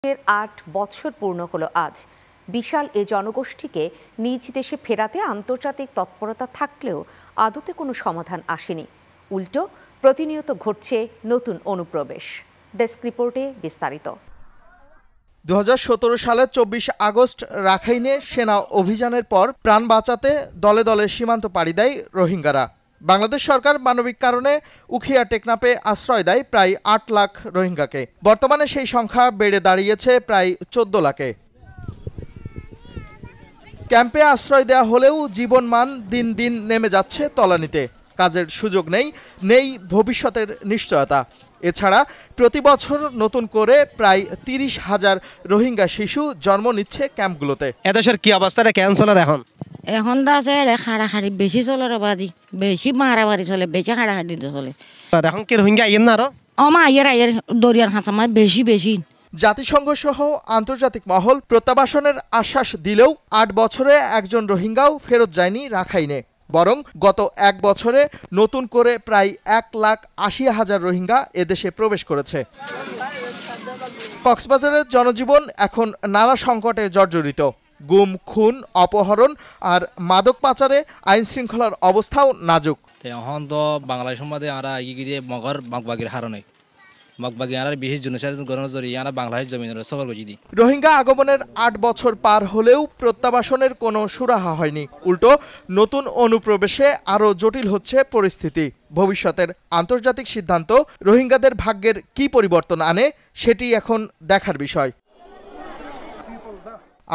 8 বছর পূর্ণ হলো আজ। বিশাল এ জনগোষ্ঠীকে নিজ দেশে ফেরাতে আন্তর্জাতিক তৎপরতা থাকলেও আদতে কোনো সমাধান আসেনি। উল্টো প্রতিনিয়ত ঘটছে নতুন অনুপ্রবেশ। ডেস্ক রিপোর্টে বিস্তারিত। 2017 সালের 24 আগস্ট রাখাইনে সেনা অভিযানের পর প্রাণ বাঁচাতে দলে দলে সীমান্ত পাড়ি দেয় রোহিঙ্গারা। বাংলাদেশ সরকার মানবিক কারণে উখিয়া টেকনাফে আশ্রয় দেয় প্রায় 8 লাখ রোহিঙ্গাকে। বর্তমানে সেই সংখ্যা বেড়ে দাঁড়িয়েছে প্রায় 14 লাখে। ক্যাম্পে আশ্রয় দেওয়া হলেও জীবনমান দিন দিন নেমে যাচ্ছে তলানিতে। কাজের সুযোগ নেই ভবিষ্যতের নিশ্চয়তা। এছাড়া প্রতি বছর নতুন করে প্রায় 30,000 রোহিঙ্গা শিশু জন্ম নিচ্ছে ক্যাম্পগুলোতে। এদেশের কি অবস্থা রে ক্যান্সেলার এখন আছে হাড়াহাড়ি বেশি চলে বাদি বেশি মারামারি চলে বেশি হাড়াহাড়ি চলে। এখন কি রোহিঙ্গা আইয়েন না আরো আইয়ের দরিয়ার হাঁচা মানে বেশি। জাতিসংঘ সহ আন্তর্জাতিক মহল প্রত্যাবাসনের আশ্বাস দিলেও 8 বছরে একজন রোহিঙ্গাও ফেরত যায়নি রাখাইনে। বরং গত 1 বছরে নতুন করে প্রায় 1,80,000 রোহিঙ্গা এদেশে প্রবেশ করেছে। কক্সবাজারের জনজীবন এখন নানা সংকটে জর্জরিত। গুম, খুন, অপহরণ আর মাদক পাচারে আইন শৃঙ্খলার অবস্থাও নাজুক। এখন তো বাংলাদেশ সম্বাদে আমরা এগিয়ে মগর বাগবাগির হারণে রোহিঙ্গা আগমনের 8 বছর পার হলেও প্রত্যাবাসনের কোনো সুরাহা হয়নি। উল্টো নতুন অনুপ্রবেশে আরও জটিল হচ্ছে পরিস্থিতি। ভবিষ্যতের আন্তর্জাতিক সিদ্ধান্ত রোহিঙ্গাদের ভাগ্যের কি পরিবর্তন আনে সেটি এখন দেখার বিষয়।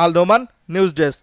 আল নোমান, নিউজ ডেস্ক।